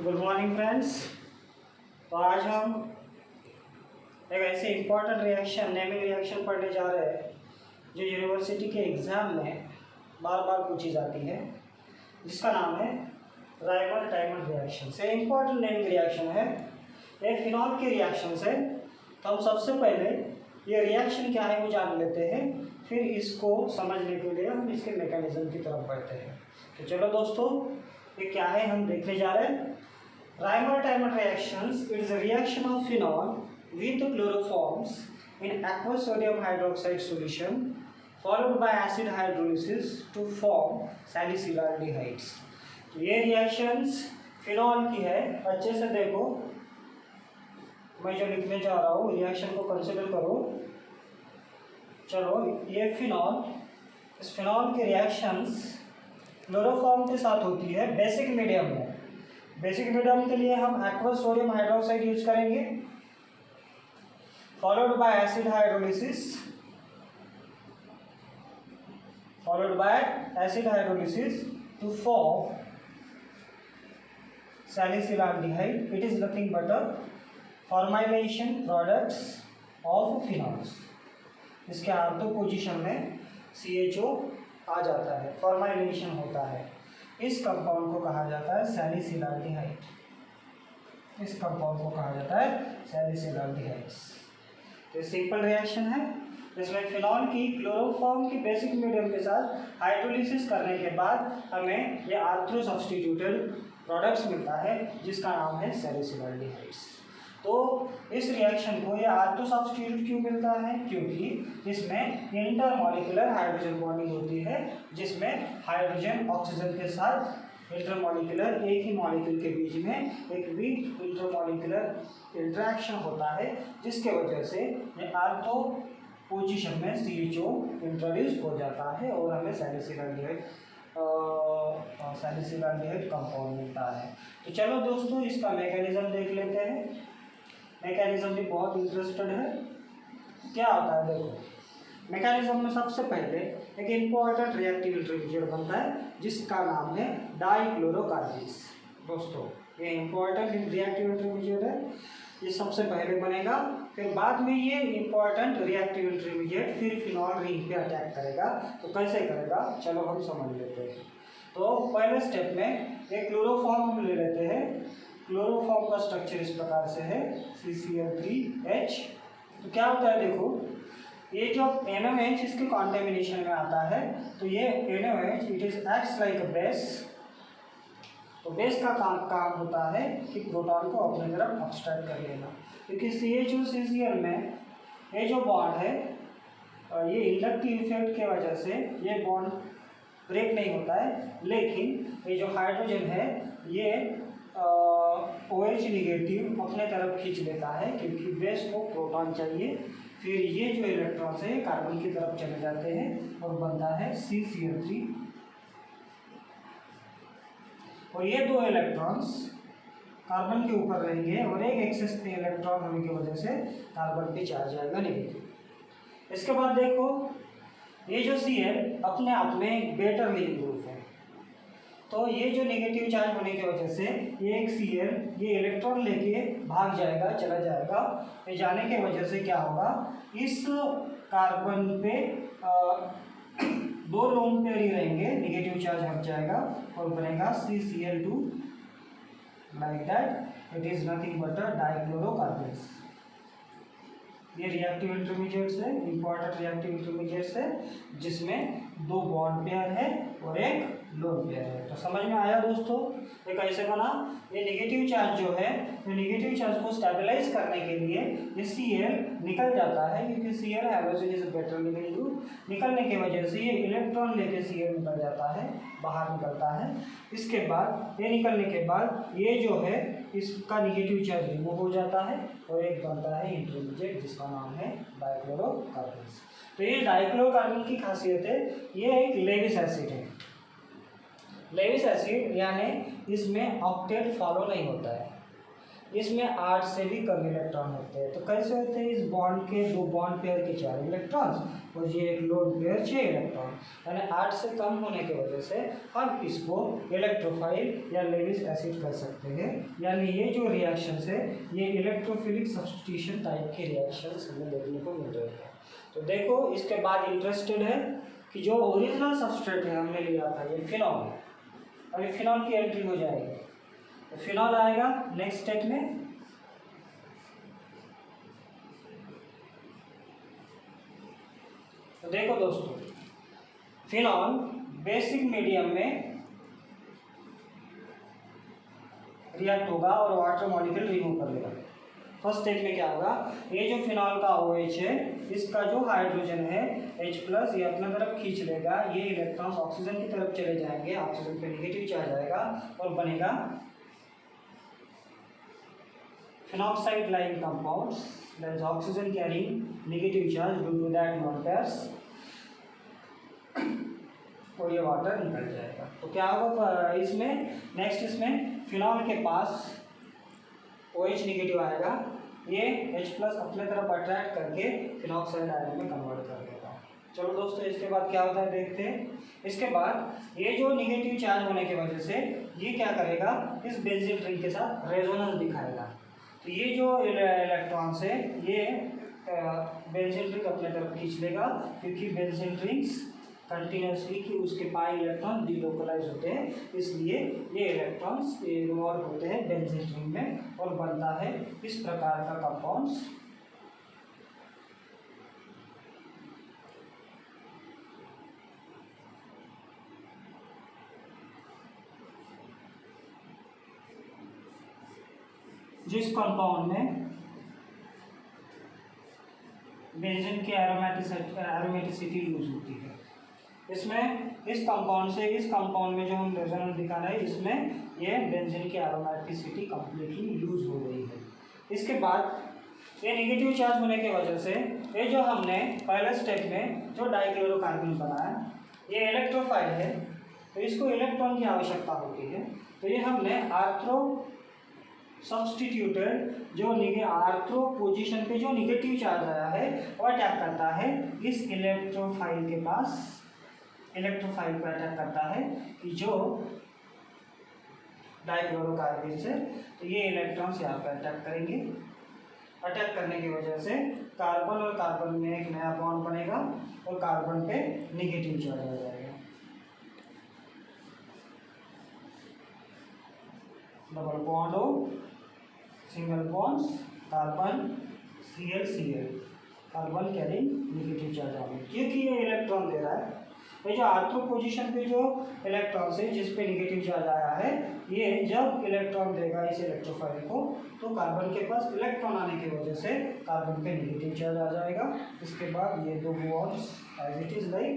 Good morning friends. तो आज हम एक ऐसे इम्पॉर्टेंट रिएक्शन नेमिंग रिएक्शन पढ़ने जा रहे हैं जो यूनिवर्सिटी के एग्ज़ाम में बार बार पूछी जाती है, जिसका नाम है रायमंड डायमंड रिएक्शन। से इम्पॉर्टेंट नेमिंग रिएक्शन है एक फिनॉल के रिएक्शन से। तो हम सबसे पहले ये रिएक्शन क्या है वो जान लेते हैं, फिर इसको समझने के लिए हम इसके मैकेनिज्म की तरफ बढ़ते हैं। तो चलो दोस्तों, ये क्या है हम देखने जा रहे हैं। Raymond-Diamond reactions, it is a reaction of phenol with chloroforms in aqueous sodium hydroxide solution followed by acid hydrolysis to form salicylaldehydes। तो ये reactions फिनॉल की है। अच्छे से देखो, मैं जो लिखने जा रहा हूँ रिएक्शन को कंसिडर करो। चलो, ये फिनॉल, इस फिनॉल की रिएक्शंस क्लोरोफॉर्म के साथ होती है बेसिक मीडियम में। बेसिक मीडियम के लिए हम एक्वस सोडियम हाइड्रोक्साइड यूज करेंगे, followed by acid hydrolysis to form salicylaldehyde. It is nothing but a formylation products of phenols. इसके आर्थो पोजीशन में CHO आ जाता है, फॉर्माइलेशन होता है। इस कंपाउंड को कहा जाता है सैलिसिलाल्डिहाइड। इस कंपाउंड को कहा जाता है सैलिसिलाल्डिहाइड्स। तो सिंपल रिएक्शन है, इसमें फिनॉल की क्लोरोफॉर्म की बेसिक मीडियम के साथ हाइड्रोलिसिस करने के बाद हमें ये आर्थ्रो सब्स्टिट्यूटेड प्रोडक्ट्स मिलता है, जिसका नाम है सैलिसिलाल्डिहाइड्स। तो इस रिएक्शन को ये आर्थ्रो सब्स्टिट्यूट क्यों मिलता है? क्योंकि इसमें इंटरमॉलिक्यूलर हाइड्रोजन बॉन्डिंग होती है, जिसमें हाइड्रोजन ऑक्सीजन के साथ इंटरमॉलिक्यूलर एक ही मॉलिक्यूल के बीच में एक वीक इंटरमॉलिक्यूलर इंटरेक्शन होता है, जिसके वजह से ये आर्थो पोजीशन में CHO इंट्रोड्यूस हो जाता है और हमें सैलिसिलाल्डिहाइड कंपाउंड मिलता है। तो चलो दोस्तों, इसका मैकेनिज्म देख लेते हैं। मैकेनिज्म भी बहुत इंटरेस्टेड है। क्या होता है देखो, मैकेनिज्म में सबसे पहले एक इम्पॉर्टेंट रिएक्टिव इंटरमीडिएट बनता है, जिसका नाम है डाइक्लोरोकार्बोक्स। दोस्तों, ये इम्पॉर्टेंट रिएक्टिव इंटरमीडिएट है, ये सबसे पहले बनेगा। फिर बाद में ये इम्पॉर्टेंट रिएक्टिव इंटरमीडिएट फिर फिनॉल रिंग पे अटैक करेगा। तो कैसे करेगा, चलो हम समझ लेते हैं। तो पहले स्टेप में एक क्लोरोफॉर्म हम ले लेते हैं। क्लोरोफॉर्म का स्ट्रक्चर इस प्रकार से है CCl3H। तो क्या होता है देखो, ये जो NOH इसके कॉन्टेमिनेशन में आता है, तो ये NOH it is acts like a base. तो बेस का काम होता है कि प्रोटॉन को अपनी तरफ अब्स्ट्रैक्ट कर लेना, क्योंकि CHO CCl में ये जो बॉन्ड है, ये इंडक्टिव इफेक्ट के वजह से ये बॉन्ड ब्रेक नहीं होता है, लेकिन ये जो हाइड्रोजन है ये OH निगेटिव अपने तरफ खींच लेता है, क्योंकि बेस को प्रोटॉन चाहिए। फिर ये जो इलेक्ट्रॉन्स है कार्बन की तरफ चले जाते हैं और बनता है CCl3। और ये दो इलेक्ट्रॉन्स कार्बन के ऊपर रहेंगे और एक एक्सेस पे इलेक्ट्रॉन होने की वजह से कार्बन पे चार्ज आएगा नेगेटिव। इसके बाद देखो, ये जो Cl अपने आप में एक बेटर लीविंग ग्रुप है, तो ये जो नेगेटिव चार्ज होने की वजह से ये एक Cl ये इलेक्ट्रॉन लेके भाग जाएगा, चला जाएगा। ये जाने की वजह से क्या होगा, इस कार्बन पे दो लोन पेयर ही रहेंगे, नेगेटिव चार्ज हट जाएगा और बनेगा CCl2 like that. It is nothing but a dichlorocarbox. ये रिएक्टिव इंटरमीडिएट्स है, इंपॉर्टेंट रिएक्टिव इंटरमीडिएट्स है, जिसमें दो बॉन्ड पेयर है और एक लोन पेयर है। तो समझ में आया दोस्तों, ये कैसे बना। ये नेगेटिव चार्ज जो है, तो नेगेटिव चार्ज को स्टेबलाइज करने के लिए ये Cl निकल जाता है, क्योंकि Cl hydrogen is better leaving group. निकलने की वजह से ये इलेक्ट्रॉन लेके Cl निकल जाता है, बाहर निकलता है। इसके बाद ये निकलने के बाद ये जो है इसका नेगेटिव चार्ज रिमूव हो जाता है और एक बनता है इंटरमीडिएट, जिसका नाम है डाइक्लोरोकार्बोक्स। तो ये डाइक्लोरोकार्बन की खासियत है, ये एक लेविस एसिड है। लेविस एसिड यानी इसमें ऑक्टेट फॉलो नहीं होता है। इसमें 8 से भी कम इलेक्ट्रॉन होते हैं। तो कैसे होते हैं, इस बॉन्ड के दो बॉन्ड पेयर के 4 इलेक्ट्रॉन्स और ये एक लोन पेयर 6 इलेक्ट्रॉन, यानी 8 से कम होने की वजह से हम इसको इलेक्ट्रोफाइल या लेविस एसिड कर सकते हैं। यानी ये जो रिएक्शंस है ये इलेक्ट्रोफिलिक सब्स्टिट्यूशन टाइप के रिएक्शंस हमें देखने को मिल रहे हैं। तो देखो इसके बाद इंटरेस्टेड है कि जो ओरिजिनल सबस्ट्रेट है हमने लिया था ये फिनॉल, अभी फिनॉल की एंट्री हो जाएगी। तो फिनॉल आएगा नेक्स्ट स्टेप में। तो देखो दोस्तों, फिनॉल बेसिक मीडियम में रिएक्ट होगा और वाटर मॉलिक्यूल रिमूव कर लेगा। फर्स्ट स्टेप में क्या होगा, ये जो फिनॉल का OH है इसका जो हाइड्रोजन है H+, ये अपना तरफ खींच लेगा, ये इलेक्ट्रॉन्स ऑक्सीजन की तरफ चले जाएंगे, ऑक्सीजन पे नेगेटिव चार्ज आएगा और बनेगा phenoxide like compounds, that is oxygen carrying negative charge due to that lone pairs, और ये वाटर निकल जाएगा। तो क्या होगा इसमें, नेक्स्ट इसमें फिनॉल के पास OH नेगेटिव आएगा, ये H+ अपने तरफ अट्रैक्ट करके फिनॉक्साइड आयन में कन्वर्ट कर देगा। चलो दोस्तों इसके बाद क्या होता है देखते हैं। इसके बाद ये जो नेगेटिव चार्ज होने की वजह से ये क्या करेगा, इस बेंजीन रिंग के साथ रेजोनेंस दिखाएगा। तो ये जो इलेक्ट्रॉन्स है ये बेंजीन रिंग अपने तरफ खींच लेगा, क्योंकि बेंजीन रिंग्स कंटिन्यूसली कि उसके पाई इलेक्ट्रॉन डिलोकलाइज होते हैं, इसलिए ये इलेक्ट्रॉन्स इन्वॉल्व होते हैं बेंजीन रिंग में और बनता है इस प्रकार का कंपाउंड्स। जिस कंपाउंड में बेंजीन की एरोमेटिसिटी यूज होती है, इसमें इस कंपाउंड से इस कंपाउंड में जो हम रेजोनेंस दिखा रहे हैं इसमें ये बेंजीन की एरोमेटिसिटी कंप्लीटली यूज हो रही है। इसके बाद ये नेगेटिव चार्ज होने की वजह से ये जो हमने पहले स्टेप में जो डाइक्लोरोकार्बन बनाया ये इलेक्ट्रोफाइल है, तो इसको इलेक्ट्रॉन की आवश्यकता होती है। तो ये हमने आर्थ्रो सब्स्टिट्यूटेड जो आर्थ्रो पोजीशन पे जो नेगेटिव चार्ज आया है वो अटैक करता है इस इलेक्ट्रोफाइल के पास, इलेक्ट्रोफाइल पर अटैक करता है कि जो डाइक्लोरोकार्बन से, तो ये इलेक्ट्रॉन्स यहाँ पर अटैक करेंगे। अटैक करने की वजह से कार्बन और कार्बन में एक नया बॉन्ड बनेगा और कार्बन पे नेगेटिव चार्ज आ जाएगा। डबल बॉन्ड हो, single bonds, carbon Cl, carbon carrying negative charge आ गया, क्योंकि ये इलेक्ट्रॉन दे रहा है। ये जो आर्थ्रो पोजीशन पे जो इलेक्ट्रॉन है जिस पे नेगेटिव चार्ज आया है, ये जब इलेक्ट्रॉन देगा इस इलेक्ट्रोफाइल को तो कार्बन के पास इलेक्ट्रॉन आने की वजह से कार्बन पे नेगेटिव चार्ज आ जाएगा। इसके बाद ये दो bonds as it is like,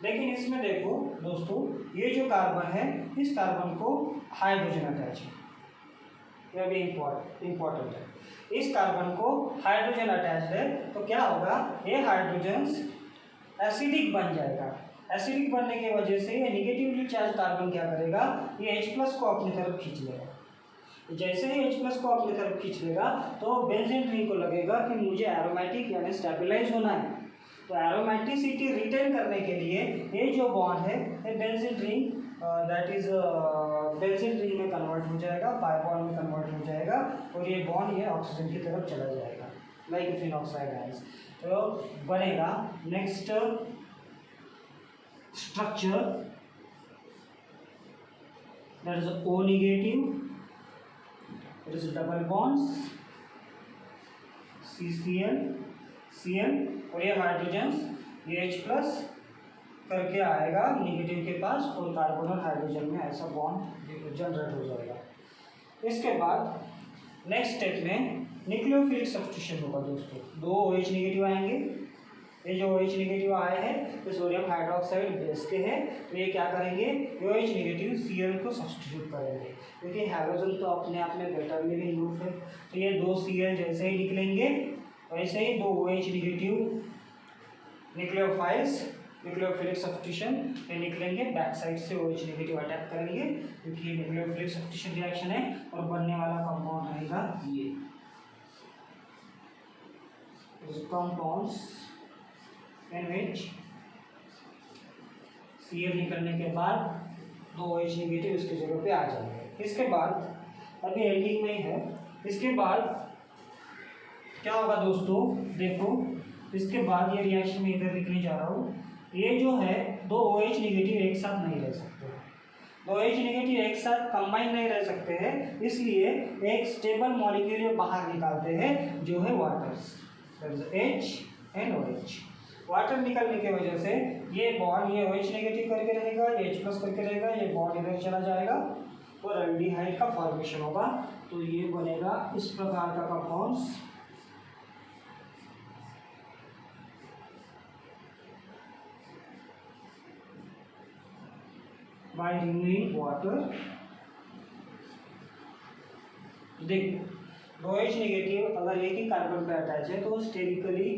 लेकिन इसमें देखो दोस्तों ये जो कार्बन है इस कार्बन को हाइड्रोजन अटैच है, यह भी इम्पोर्टेंट है। इस कार्बन को हाइड्रोजन अटैच है तो क्या होगा, ये हाइड्रोजन एसिडिक बन जाएगा। एसिडिक बनने की वजह से ये निगेटिवली चार्ज कार्बन क्या करेगा, ये H+ को अपनी तरफ खींच लेगा। जैसे ही H+ को अपनी तरफ खींच लेगा तो बेंजीन रिंग को लगेगा कि मुझे एरोमेटिक यानी स्टेबलाइज होना है। तो एरोमेटिसिटी रिटेन करने के लिए ये जो बॉन्ड है ये benzene ring that is benzene ring में कन्वर्ट हो जाएगा, पाई बॉन्ड में कन्वर्ट हो जाएगा और ये बॉन्ड ये ऑक्सीजन की तरफ चला जाएगा लाइक फिनॉक्साइड आयंस। तो बनेगा next structure that is O negative, it is double bonds CCl और ये हाइड्रोजन ये H+ करके आएगा नेगेटिव के पास और कार्बन और हाइड्रोजन में ऐसा बॉन्ड जनरेट हो जाएगा। इसके बाद नेक्स्ट स्टेप में न्यूक्लियोफिलिक सब्स्टिट्यूशन होगा दोस्तों। दो OH नेगेटिव आएंगे, ये जो OH नेगेटिव आए हैं तो सोडियम हाइड्रोक्साइड बेस के हैं, तो ये क्या करेंगे, ये OH नेगेटिव Cl को सब्स्टिट्यूट करेंगे, क्योंकि हाइड्रोजन तो अपने आप में बेटर लिविंग ग्रुप है। तो ये दो Cl जैसे ही निकलेंगे वैसे ही दो OH negative nucleophiles nucleophilic substitution ये निकलेंगे, बैक साइड से OH नेगेटिव अटैक करेंगे क्योंकि ये न्यूक्लियोफिलिक सब्स्टिट्यूशन रिएक्शन है और बनने वाला कंपाउंड रहेगा ये कंपाउंड्स इन विच Cl निकलने के बाद दो OH नेगेटिव इसकी जगह पे आ जाएंगे। इसके बाद अभी एंडिंग में ही है, इसके बाद क्या होगा दोस्तों, देखो इसके बाद ये रिएक्शन में इधर लिखने जा रहा हूँ, ये जो है दो OH नेगेटिव एक साथ नहीं रह सकते, दो OH नेगेटिव एक साथ कंबाइन नहीं रह सकते हैं, इसलिए एक स्टेबल मॉलिक्यूल बाहर निकालते हैं जो है water, H and OH। Water निकलने की वजह से ये बॉन्ड ये OH नेगेटिव करके रहेगा, ये H प्लस करके रहेगा, ये बॉन्ड इधर चला जाएगा और एल्डिहाइड का फॉर्मेशन होगा। तो ये बनेगा इस प्रकार का कंपाउंड्स, बाय रिमूविंग वाटर। देखो OH नेगेटिव अगर एक ही कार्बन पे अटैच है तो स्टेरिकली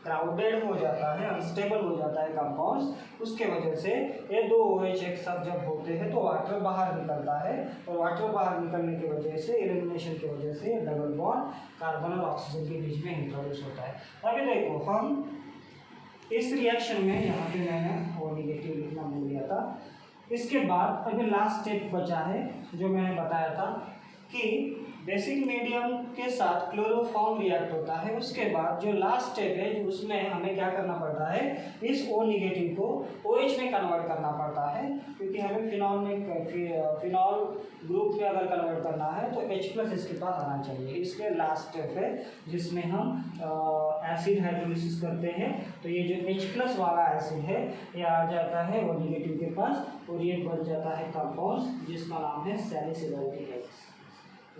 क्राउडेड हो जाता है, अनस्टेबल हो जाता है कंपाउंड्स, उसके वजह से ये दो OH एक साथ जब होते हैं तो वाटर बाहर निकलता है और वाटर बाहर निकलने की वजह से एलिमिनेशन की वजह से डबल बॉन्ड कार्बन और ऑक्सीजन के बीच में इंट्रोड्यूस होता है। अभी देखो हम इस रिएक्शन में यहाँ पे मैंने O नेगेटिव लिखना भूल गया था। इसके बाद अभी लास्ट स्टेप बचा है जो मैंने बताया था कि बेसिक मीडियम के साथ क्लोरोफॉर्म रिएक्ट होता है, उसके बाद जो लास्ट स्टेप है उसमें हमें क्या करना पड़ता है, इस O नेगेटिव को OH में कन्वर्ट करना पड़ता है क्योंकि हमें फिनॉल ग्रुप में अगर कन्वर्ट करना है तो H प्लस इसके पास आना चाहिए। इसलिए लास्ट स्टेप है जिसमें हम एसिड हाइड्रोलिसिस करते हैं, तो ये जो H प्लस वाला एसिड है ये आ जाता है O नेगेटिव के पास और ये बन जाता है कंपाउंड जिसका नाम है सैलिसिलएल्डिहाइड्स,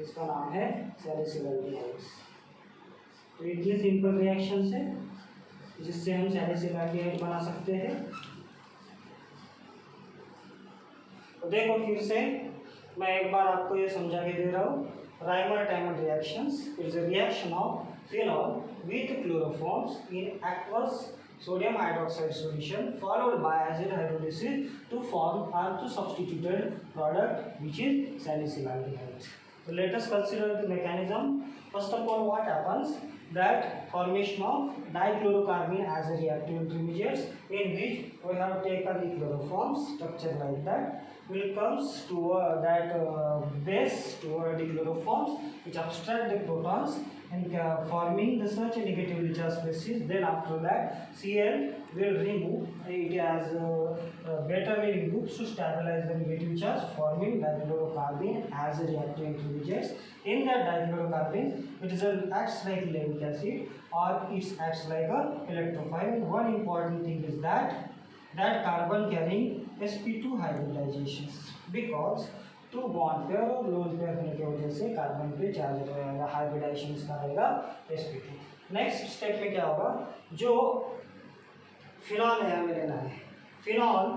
इसका नाम है सैलिसिलएल्डिहाइड्स। तो इतनी सिंपल रिएक्शन है जिससे हम सैलिसिलएल्डिहाइड बना सकते हैं। तो देखो फिर से मैं एक बार आपको ये समझा के दे रहा हूँ, Rymer-timer reactions is a reaction of phenol with chloroforms in aqueous sodium hydroxide solution followed by acid hydrolysis to form or to substituted product which is salicylaldehyde. So let us consider the mechanism. First of all, what happens, that formation of dichlorocarbene as a reactive intermediates in which we have taken the chloroforms structure like that will comes to that base toward the chloroforms which abstract the protons and forming the such a negatively charged species. Then after that Cl will remove it as betterly removes to stabilize the negative charge, forming dichlorocarbene as a reactive intermediates. In that dichlorocarbene it is acts like lactic acid or it acts like a electrophile. And one important thing is that carbon carrying sp2 hybridizations because two bond pair और lone pair होने की वजह से carbon पे charge रहेगा, hybridisation इसका रहेगा sp2। Next step में क्या होगा, जो फिनॉल है हमें लेना है, फिनॉल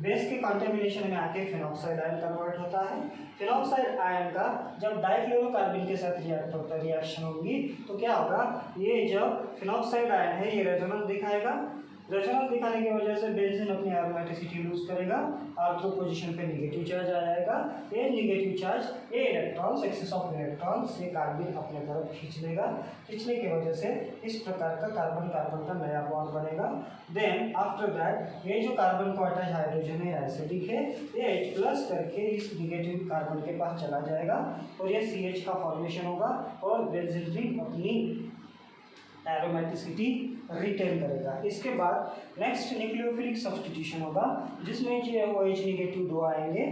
बेस के कंटेमिनेशन में आके फिनॉक्साइड आयन कन्वर्ट होता है। फिनॉक्साइड आयन का जब डाइक्लोरोकार्बन के साथ रिएक्शन होगी तो क्या होगा, ये जब फिनॉक्साइड आयन है ये रेजोनेंस दिखाएगा, रेजोनेंस दिखाने की वजह से बेंजीन अपनी एरोमेटिसिटी लूज करेगा, आर्थ्रो पोजीशन पे नेगेटिव चार्ज आ जाएगा। ये नेगेटिव चार्ज ये इलेक्ट्रॉन्स एक्सेस ऑफ इलेक्ट्रॉन्स ये कार्बन अपने तरफ खींच लेगा, खींचने की वजह से इस प्रकार का कार्बन कार्बन का नया बॉन्ड बनेगा। देन आफ्टर दैट ये जो कार्बन को अटैच हाइड्रोजन है एसिडिक है, ये H प्लस करके इस नेगेटिव कार्बन के पास चला जाएगा और ये CH का फॉर्मेशन होगा और बेंजीन रिंग अपनी एरोमेटिसिटी रिटेन करेगा। इसके बाद नेक्स्ट न्यूक्लियोफिलिक सब्स्टिट्यूशन होगा जिसमें जो OH नेगेटिव दो आएंगे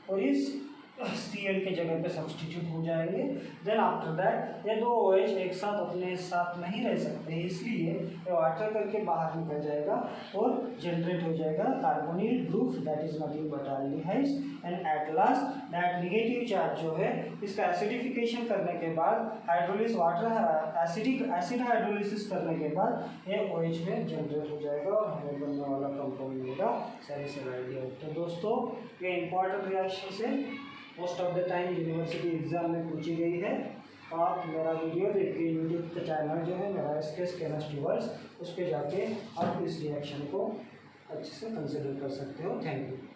और इस Cl के जगह पे सब्स्टिट्यूट हो जाएंगे। देन आफ्टर दैट ये दो OH एक साथ अपने साथ नहीं रह सकते, इसलिए ये वाटर करके बाहर निकल जाएगा और जनरेट हो जाएगा carbonyl group that is nothing but aldehydes. And at last that negative charge जो है इसका एसिडिफिकेशन करने के बाद हाइड्रोलिस वाटर एसिड हाइड्रोलिसिस करने के बाद ये OH में जनरेट हो जाएगा और हमें बनने वाला कंपाउंड मिलेगा सैलिसिलएल्डिहाइड। तो दोस्तों ये इंपॉर्टेंट रिएक्शन है, most of the time university exam में पूछी गई है। आप मेरा वीडियो देखिए, यूट्यूब का चैनल जो है मेरा SKS केमिस्ट्री वर्ल्ड, उस पर जाके आप इस रिएक्शन को अच्छे से कंसिडर कर सकते हो। Thank you.